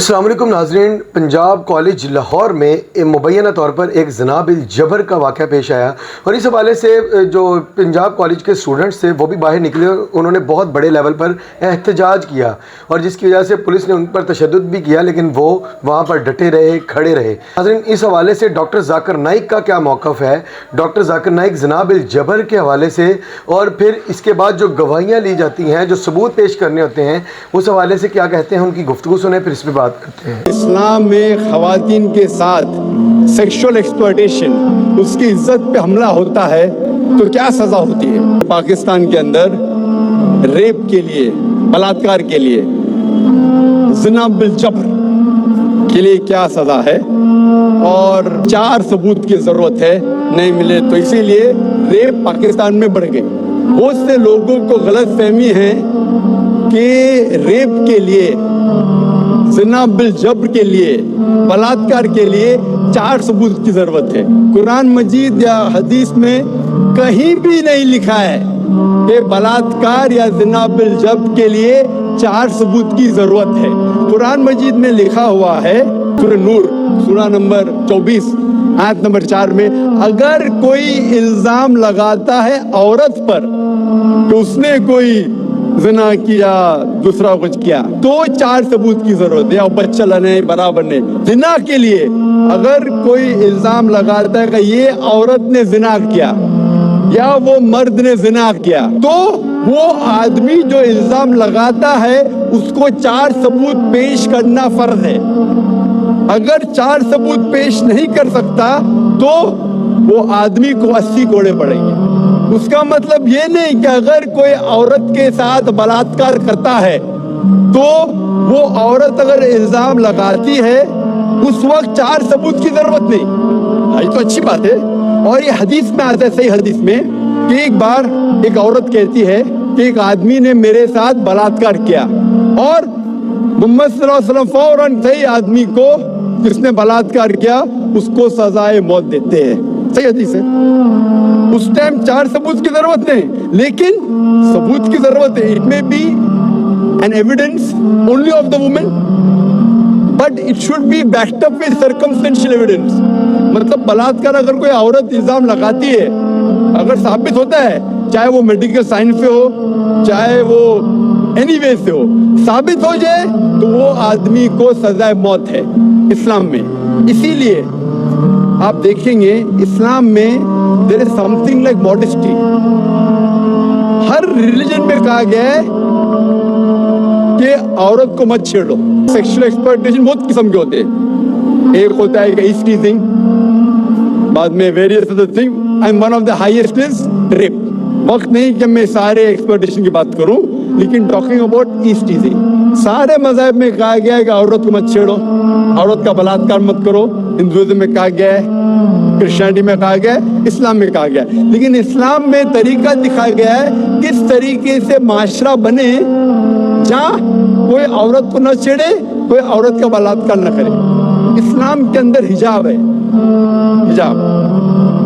अस्सलाम वालेकुम नाज़रीन, पंजाब कॉलेज लाहौर में मुबैना तौर पर एक ज़नाब जबर का वाक़या पेश आया और इस हवाले से जो पंजाब कॉलेज के स्टूडेंट्स थे वो भी बाहर निकले। उन्होंने बहुत बड़े लेवल पर एहतजाज किया और जिसकी वजह से पुलिस ने उन पर तशद्दुद भी किया, लेकिन वो वहाँ पर डटे रहे, खड़े रहे। नाज़रीन, इस हवाले से डॉक्टर ज़ाकिर नाइक का क्या मौक़िफ़ है, डॉक्टर ज़ाकिर नाइक ज़नाब जबर के हवाले से, और फिर इसके बाद जो गवाहियाँ ली जाती हैं, जो सबूत पेश करने होते हैं, उस हवाले से क्या कहते हैं, उनकी गुफ्तगू सुने, फिर इस पर बात करते हैं। इस्लाम में ख़वातीन के साथ सेक्सुअल एक्सप्लॉयटेशन, उसकी इज्जत पे हमला होता है तो क्या सज़ा होती है। पाकिस्तान के अंदर रेप के लिए, बलात्कार के लिए, ज़िना बिल जबर के लिए क्या सज़ा है और 4 सबूत की ज़रूरत है, नहीं मिले तो इसीलिए रेप पाकिस्तान में बढ़ गई। बहुत से लोगों को गलत फहमी है कि रेप के लिए, ज़िना बिल जबर के लिए, बलात्कार के लिए 4 सबूत की जरूरत है। कुरान मजीद या हदीस में कहीं भी नहीं लिखा है कि बलात्कार या ज़िना बिल जबर के लिए 4 सबूत की जरूरत है। कुरान मजीद में लिखा हुआ है, सूरह नूर सूरा नंबर 24 आयत नंबर 4 में, अगर कोई इल्जाम लगाता है औरत पर कि उसने कोई ज़िना किया, दूसरा कुछ किया, तो 4 सबूत की जरूरत है। और बच्चा लाने बराबर नहीं। ज़िना के लिए अगर कोई इल्जाम लगाता है कि ये औरत ने ज़िना किया या वो मर्द ने ज़िना किया, तो वो आदमी जो इल्जाम लगाता है उसको 4 सबूत पेश करना फर्ज है। अगर 4 सबूत पेश नहीं कर सकता तो वो आदमी को 80 कोड़े पड़ेंगे। उसका मतलब ये नहीं कि अगर कोई औरत के साथ बलात्कार करता है तो वो औरत अगर इल्जाम लगाती है उस वक्त 4 सबूत की जरूरत नहीं। ये तो अच्छी बात है। और ये हदीस में आता है, सही हदीस में, कि एक बार एक औरत कहती है कि एक आदमी ने मेरे साथ बलात्कार किया और मोहम्मद सल्लल्लाहु अलैहि वसल्लम फौरन सही आदमी को जिसने बलात्कार किया उसको सजाए मौत देते हैं। सही हदीस है। उस टाइम 4 सबूत की जरूरत नहीं, लेकिन सबूत की जरूरत है। It may be an evidence only of the woman, but it should be backed up with circumstantial evidence. मतलब बलात्कार अगर कोई औरत इल्जाम लगाती है, अगर साबित होता है, चाहे वो मेडिकल साइंस पे हो, चाहे वो एनीवे से हो, साबित हो जाए तो वो आदमी को सजाए मौत है इस्लाम में। इसीलिए आप देखेंगे इस्लाम में there is something like modesty. हर रिलीजन में कहा गया है कि औरत को मत छेड़ो। सेक्सुअल एक्सप्लॉयटेशन बहुत किस्म के होते हैं। एक होता है कि ईज टीजिंग, बाद में various other thing, and one of the highest is rape. वक्त नहीं कि मैं सारे एक्सप्लॉयटेशन की बात करूं, लेकिन टॉकिंग अबाउट ईज टीजिंग, सारे मज़हब में कहा गया है कि औरत को मत छेड़ो, औरत का बलात्कार मत करो। हिंदुइज्म में कहा गया है, क्रिश्चियनिटी में कहा गया है, इस्लाम में कहा गया है। लेकिन इस्लाम में तरीका दिखाया गया है किस तरीके से माशरा बने जहाँ कोई औरत को न छेड़े, कोई औरत का बलात्कार न करे। इस्लाम के अंदर हिजाब है। हिजाब,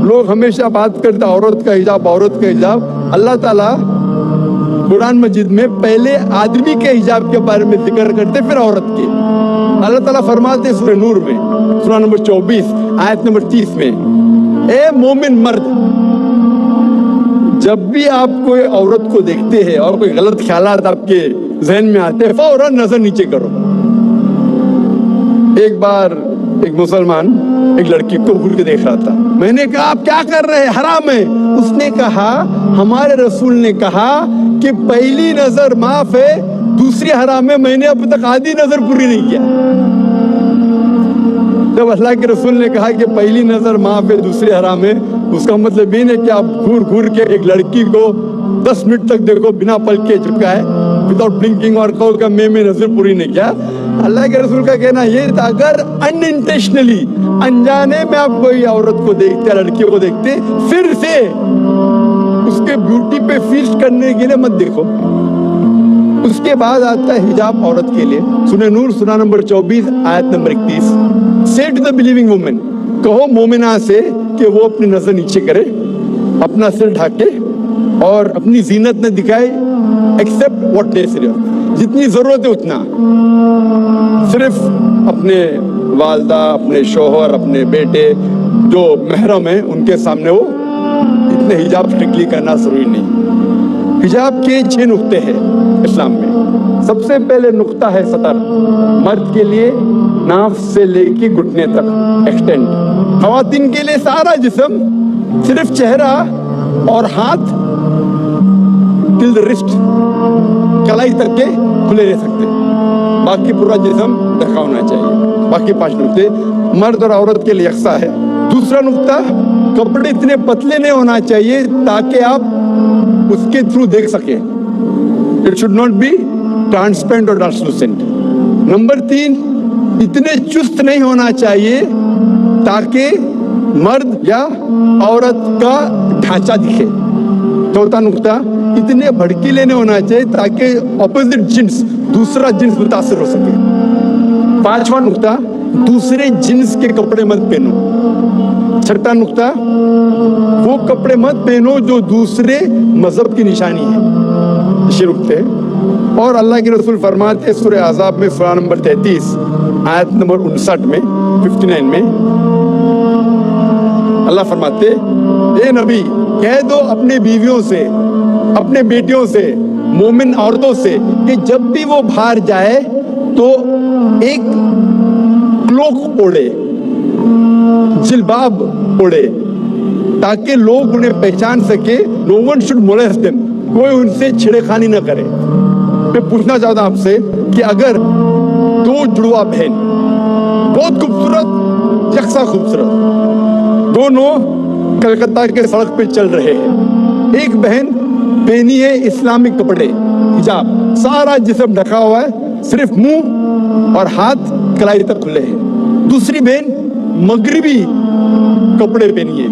लोग हमेशा बात करते औरत का हिजाब, औरत का हिजाब। अल्लाह ताला कुरान मजीद में पहले आदमी के हिजाब के बारे में जिक्र करते, फिर औरत के। अल्लाह ताला फरमाते सूरह नूर में सूरा नंबर 24 आयत नंबर 30 में, ए मोमिन मर्द, जब भी आप कोई औरत को देखते हैं और कोई गलत ख्यालात आपके जहन में आते हैं, फौरन नजर नीचे करो। एक बार एक मुसलमान एक लड़की को घूर के देख रहा था। मैंने कहा आप क्या कर रहे हैं, हराम है। उसने कहा हमारे रसूल ने कहा कि पहली नजर माफ है, दूसरी हराम है। मैंने अब तक आधी नजर पूरी नहीं किया। जब अल्लाह के रसूल ने कहा कि पहली नजर माफ है, दूसरी हराम है, उसका मतलब ये नहीं कि आप घूर घूर के एक लड़की को 10 मिनट तक देखो बिना पलके झुका है, विदाउट ब्लिंकिंग, और कहो कि मैं नजर पूरी नहीं किया। अल्लाह के रसूल का कहना ये था, अगर अनइंटेंशनली, अनजाने में आप कोई औरत को देखते, लड़की को देखते, फिर से उसके ब्यूटी पे फीस्ट करने के लिए मत देखो। उसके बाद आता है हिजाब औरत के लिए। सूरह नूर सूरा नंबर 24 आयत नंबर 31, से टू द बिलीविंग वुमन, कहो मोमिना से कि वो अपनी नजर नीचे करे, अपना सिर ढाके और अपनी जीनत न दिखाए, एक्सेप्ट व्हाट नेसेसरी, जितनी जरूरत है उतना। सिर्फ अपने वालदा, अपने शोहर, अपने बेटे जो महरम हैं उनके सामने वो इतने हिजाब स्ट्रिक्टली करना जरूरी नहीं। हिजाब के 6 नुक्ते हैं इस्लाम में। सबसे पहले नुक्ता है सतर, मर्द के लिए नाफ से लेके घुटने तक एक्सटेंड, खवातीन के लिए सारा जिस्म, सिर्फ चेहरा और हाथ टिल द रिस्ट, कलाई तक के खुले रह सकते हैं, बाकी पूरा जिस्म ढका होना चाहिए। बाकी 5 नुक्ते मर्द और औरत के लिए यकसा है। दूसरा नुक्ता, कपड़े इतने पतले नहीं होना चाहिए ताकि आप उसके थ्रू देख सके। It should not be transparent और ट्रांसलूसेंट। नंबर 3, इतने चुस्त नहीं होना चाहिए ताकि मर्द या औरत का ढांचा दिखे। चौथा नुक्ता, इतने भड़कीले नहीं होना चाहिए ताकि ऑपोजिट जिन्स, दूसरा जिन्स मुतासिर हो सके। 5वां नुक्ता, दूसरे जिन्स के कपड़े मत पहनो। 6वां नुक्ता, वो कपड़े मत पहनो जो दूसरे मजहब की निशानी है। ये नुक्ते हैं। और अल्लाह के रसूल फरमाते सूरह अहज़ाब में सूरा नंबर 33 आयत नंबर 59 में 59 में अल्लाह फरमाते, ए नबी कह दो अपने बीवियों से, अपने बेटियों से, मोमिन औरतों से कि जब भी वो बाहर जाए तो एक क्लोक ओढ़े, जिल्बाब ओढ़े, ताकि लोग उन्हें पहचान सके। No one should molest them, कोई उनसे छेड़खानी न करे। मैं पूछना चाहता हूं आपसे कि अगर 2 जुड़वा बहन, बहुत खूबसूरत, यकसा खूबसूरत, दोनों कलकत्ता के सड़क पे चल रहे हैं, एक बहन पहनी है इस्लामिक कपड़े, हिजाब, सारा जिस्म ढका हुआ है, सिर्फ मुंह और हाथ कलाई तक खुले हैं। दूसरी बहन मगरिबी कपड़े पहनी है,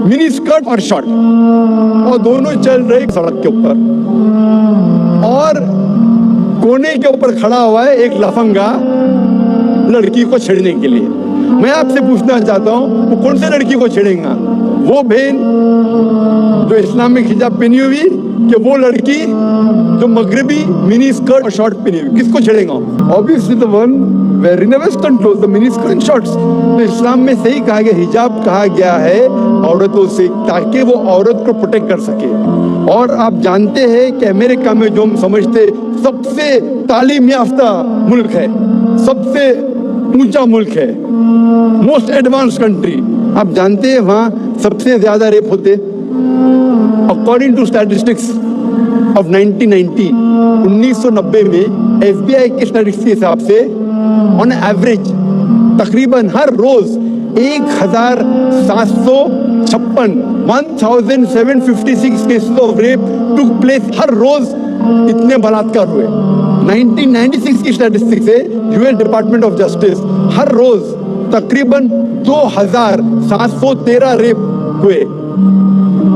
मिनी स्कर्ट और शॉर्ट, और दोनों चल रहे सड़क के ऊपर, और कोने के ऊपर खड़ा हुआ है एक लफंगा लड़की को छेड़ने के लिए। मैं आपसे पूछना चाहता हूं, वो कौन से लड़की को छेड़ेगा? वो बहन जो इस्लामिक हिजाब पहनी हुई, कि वो लड़की जो मगरिबी मिनी स्कर्ट और शॉर्ट पहनी हुई? किसको छेड़ेगा? Obviously the one wearing the western clothes, the mini skirt and shorts. तो इस्लाम में सही कहा गया, हिजाब कहा गया है औरतों से, ताकि वो औरत को प्रोटेक्ट कर सके। और आप जानते हैं कि अमेरिका में जो हम समझते सबसे तालीम याफ्ता मुल्क है, सबसे ऊंचा मुल्क है, मोस्ट एडवांस कंट्री, आप जानते हैं वहां सबसे ज्यादा रेप होते। अकॉर्डिंग टू स्टैटिस्टिक्स ऑफ 1990 में FBI के स्टैटिस्टिक्स के हिसाब से ऑन एवरेज तकरीबन हर रोज 1756 cases of rape took place. हर रोज इतने बलात्कार हुए। 1996 की स्टैटिस्टिक्स है यूएस डिपार्टमेंट ऑफ जस्टिस, हर रोज तकरीबन 2713 रेप हुए।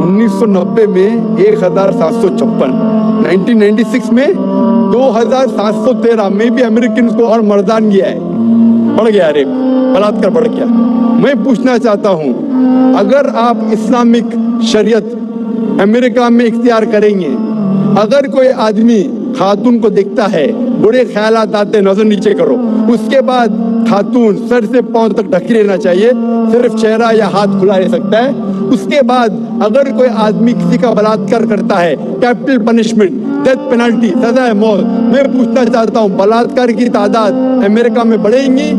1990 में 1756, 1996 में 2713 में भी अमेरिकन को और मर्दान गया है, बढ़ गया रेप, बलात्कार बढ़ गया। मैं पूछना चाहता हूं, अगर आप इस्लामिक शरीयत अमेरिका में इख्तियार करेंगे, अगर कोई आदमी खातून को देखता है, बुरे ख्यालात आते, नजर नीचे करो, उसके बाद खातून सर से पांव तक ढकी रहना चाहिए, सिर्फ चेहरा या हाथ खुला रह सकता है। उसके बाद अगर कोई आदमी किसी का बलात्कार करता है, कैपिटल पनिशमेंट, डेथ पेनल्टी, सजा है मौत। मैं पूछना चाहता हूँ, बलात्कार की तादाद अमेरिका में बढ़ेंगी,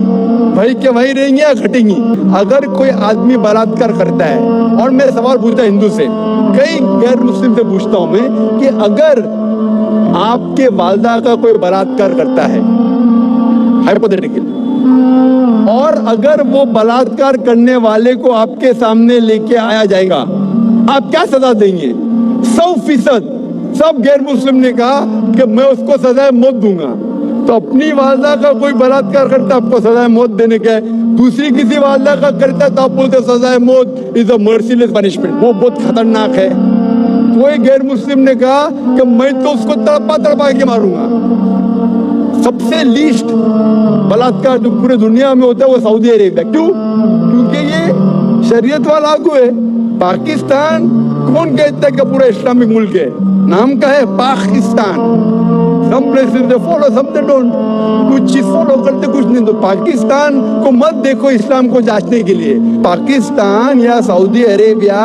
वही के वही रहेंगी या घटेंगी? अगर कोई आदमी बलात्कार करता है, और मैं सवाल पूछता हिंदू से, कई गैर मुस्लिम से पूछता हूँ मैं कि अगर आपके वालदा का कोई बलात्कार करता है, हाइपोथेटिकल, और अगर वो बलात्कार करने वाले को आपके सामने लेके आया जाएगा, आप क्या सजा देंगे? 100% सब गैर मुस्लिम ने कहा कि मैं उसको सजा मौत दूंगा। तो अपनी वालदा का कोई बलात्कार करता, आपको सजा मौत देने का है, दूसरी किसी वालदा का करता तो आप बोलते सजा मौत इज अ मर्सीलेस पनिशमेंट, वो बहुत खतरनाक है। कोई गैर मुस्लिम ने कहा कि मैं तो उसको तड़पा तड़पा के मारूंगा। सबसे लीस्ट बलात्कार जो पूरे दुनिया में होता है वो सऊदी अरेबिया। क्यों? क्योंकि ये शरीयत वाला लागू है। पाकिस्तान कौन कहता है कि पूरा इस्लामिक मुल्क है? नाम का है Pakistan. Some places they follow, some they don't. कुछ चीज फॉलो करते, कुछ नहीं। तो पाकिस्तान को मत देखो इस्लाम को जांचने के लिए। पाकिस्तान या सऊदी अरेबिया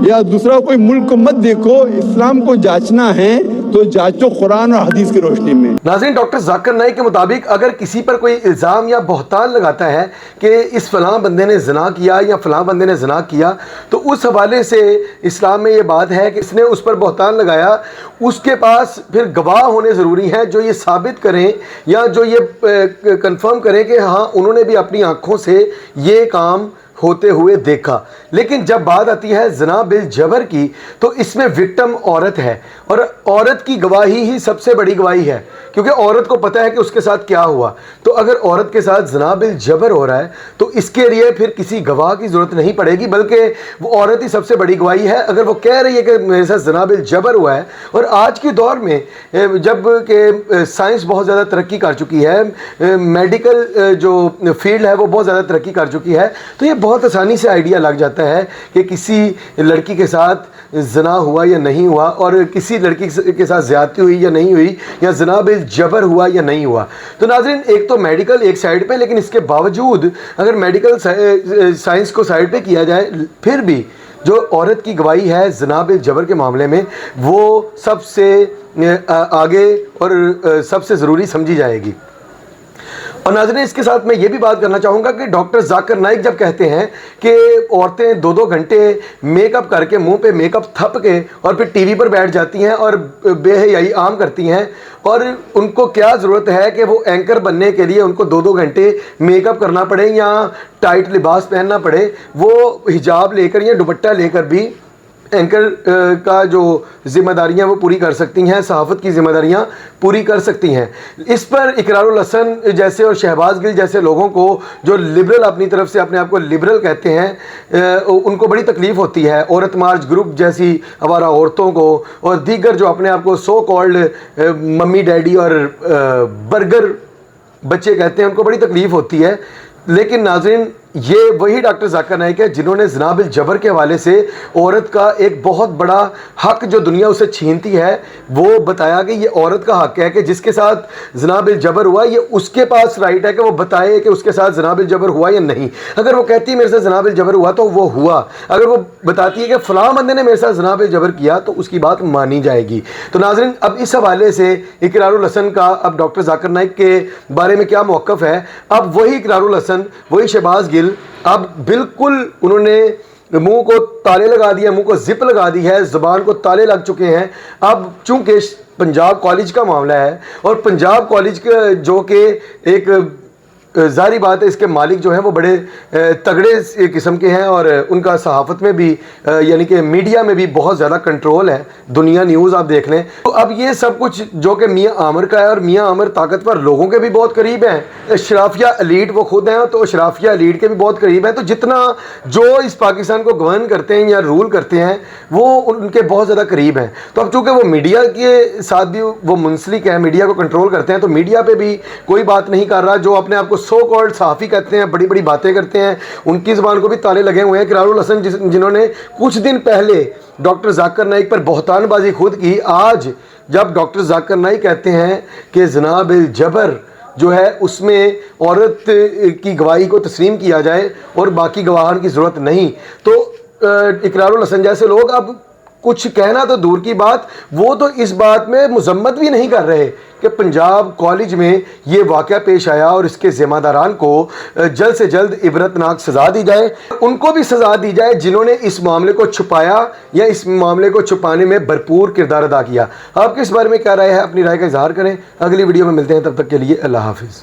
या दूसरा कोई मुल्क को मत देखो। इस्लाम को जांचना है तो जांचो कुरान और हदीस की रोशनी में। नाज़रीन, डॉक्टर जाकिर नाइक के मुताबिक अगर किसी पर कोई इल्ज़ाम या बहतान लगाता है कि इस फलां बंदे ने ज़िना किया या फलां बंदे ने ज़िना किया, तो उस हवाले से इस्लाम में ये बात है कि इसने उस पर बहतान लगाया, उसके पास फिर गवाह होने ज़रूरी हैं जो ये साबित करें या जो ये कंफर्म करें कि हाँ उन्होंने भी अपनी आँखों से ये काम होते हुए देखा। लेकिन जब बात आती है ज़िना बिल जबर की, तो इसमें विक्टिम औरत है और औरत की गवाही ही सबसे बड़ी गवाही है, क्योंकि औरत को पता है कि उसके साथ क्या हुआ। तो अगर औरत के साथ ज़िना बिल जबर हो रहा है तो इसके लिए फिर किसी गवाह की ज़रूरत नहीं पड़ेगी, बल्कि वो औरत ही सबसे बड़ी गवाही है। अगर वो कह रही है कि मेरे साथ ज़िना बिल जबर हुआ है, और आज के दौर में जब कि साइंस बहुत ज़्यादा तरक्की कर चुकी है, मेडिकल जो फील्ड है वो बहुत ज़्यादा तरक्की कर चुकी है, तो ये बहुत आसानी से आइडिया लग जाता है कि किसी लड़की के साथ ज़िना हुआ या नहीं हुआ, और किसी लड़की के साथ ज़्यादती हुई या नहीं हुई, या ज़िना बिल जबर हुआ या नहीं हुआ। तो नाज़रीन, एक तो मेडिकल एक साइड पे, लेकिन इसके बावजूद अगर मेडिकल साइंस को साइड पे किया जाए, फिर भी जो औरत की गवाही है ज़िना बिल जबर के मामले में, वो सबसे आगे और सबसे ज़रूरी समझी जाएगी। और नाज़रीन, इसके साथ मैं ये भी बात करना चाहूँगा कि डॉक्टर जाकिर नाइक जब कहते हैं कि औरतें 2-2 घंटे मेकअप करके, मुंह पे मेकअप थप के और फिर टीवी पर बैठ जाती हैं और बेहयाई आम करती हैं, और उनको क्या ज़रूरत है कि वो एंकर बनने के लिए उनको 2-2 घंटे मेकअप करना पड़े या टाइट लिबास पहनना पड़े, वो हिजाब लेकर या दुपट्टा लेकर भी एंकर का जो ज़िम्मेदारियां वो पूरी कर सकती हैं, सहाफ़त की ज़िम्मेदारियां पूरी कर सकती हैं। इस पर इकरारुल हसन जैसे और शहबाज गिल जैसे लोगों को, जो लिबरल अपनी तरफ से अपने आप को लिबरल कहते हैं, उनको बड़ी तकलीफ़ होती है। औरत मार्च ग्रुप जैसी आवारा औरतों को और दीगर जो अपने आप को सो कॉल्ड मम्मी डैडी और बर्गर बच्चे कहते हैं, उनको बड़ी तकलीफ़ होती है। लेकिन नाज़रीन, ये वही डॉक्टर जाकिर नाइक है जिन्होंने ज़िना बिल जबर के हवाले से औरत का एक बहुत बड़ा हक जो दुनिया उसे छीनती है, वो बताया कि ये औरत का हक है कि जिसके साथ ज़िना बिल जबर हुआ, ये उसके पास राइट है कि वो बताए कि उसके साथ ज़िना बिल जबर हुआ या नहीं। अगर वो कहती है मेरे साथ ज़िना बिल जबर हुआ तो वो हुआ, अगर वो बताती है कि फ़लाँ बंदे ने मेरे साथ ज़िना बिल जबर किया तो उसकी बात मानी जाएगी। तो नाज़रीन, अब इस हवाले से इकरारुल हसन का अब डॉक्टर जाकिर नाइक के बारे में क्या मौक़िफ़ है। अब वही इकरारुल हसन, वही शहबाज गिल, अब बिल्कुल उन्होंने मुंह को ताले लगा दिया, मुंह को जिप लगा दी है, ज़ुबान को ताले लग चुके हैं। अब चूंकि पंजाब कॉलेज का मामला है और पंजाब कॉलेज का जो कि एक ज़ाहिर बात है इसके मालिक जो हैं वो बड़े तगड़े किस्म के हैं और उनका सहाफ़त में भी यानी कि मीडिया में भी बहुत ज़्यादा कंट्रोल है। दुनिया न्यूज़ आप देख लें तो अब ये सब कुछ जो कि मियाँ आमिर का है, और मियाँ आमिर ताकतवर लोगों के भी बहुत करीब हैं, अशराफिया एलीट वो खुद हैं तो अशराफिया एलीट के भी बहुत करीब हैं। तो जितना जो इस पाकिस्तान को गवर्न करते हैं या रूल करते हैं वो उनके बहुत ज़्यादा करीब हैं। तो अब चूँकि वो मीडिया के साथ भी वो मुंसलिक हैं, मीडिया को कंट्रोल करते हैं, तो मीडिया पर भी कोई बात नहीं कर रहा। जो अपने आप को सो कॉल्ड सहाफ़ी कहते हैं, बड़ी बड़ी बातें करते हैं, उनकी ज़बान को भी ताले लगे हुए हैं। इकरारुल हसन जिन्होंने कुछ दिन पहले डॉक्टर जाकिर नाइक पर बहतानबाजी खुद की, आज जब डॉक्टर जाकिर नाइक कहते हैं कि ज़िना बिल जबर जो है उसमें औरत की गवाही को तस्लीम किया जाए और बाकी गवाहान की ज़रूरत नहीं, तो इकरारुल हसन जैसे लोग अब कुछ कहना तो दूर की बात, वो तो इस बात में मजम्मत भी नहीं कर रहे कि पंजाब कॉलेज में ये वाक़या पेश आया और इसके ज़िम्मेदारान को जल्द से जल्द इबरतनाक सज़ा दी जाए। उनको भी सज़ा दी जाए जिन्होंने इस मामले को छुपाया या इस मामले को छुपाने में भरपूर किरदार अदा किया। आपके इस बारे में क्या राय है, अपनी राय का इजहार करें। अगली वीडियो में मिलते हैं, तब तक के लिए अल्लाह हाफिज़।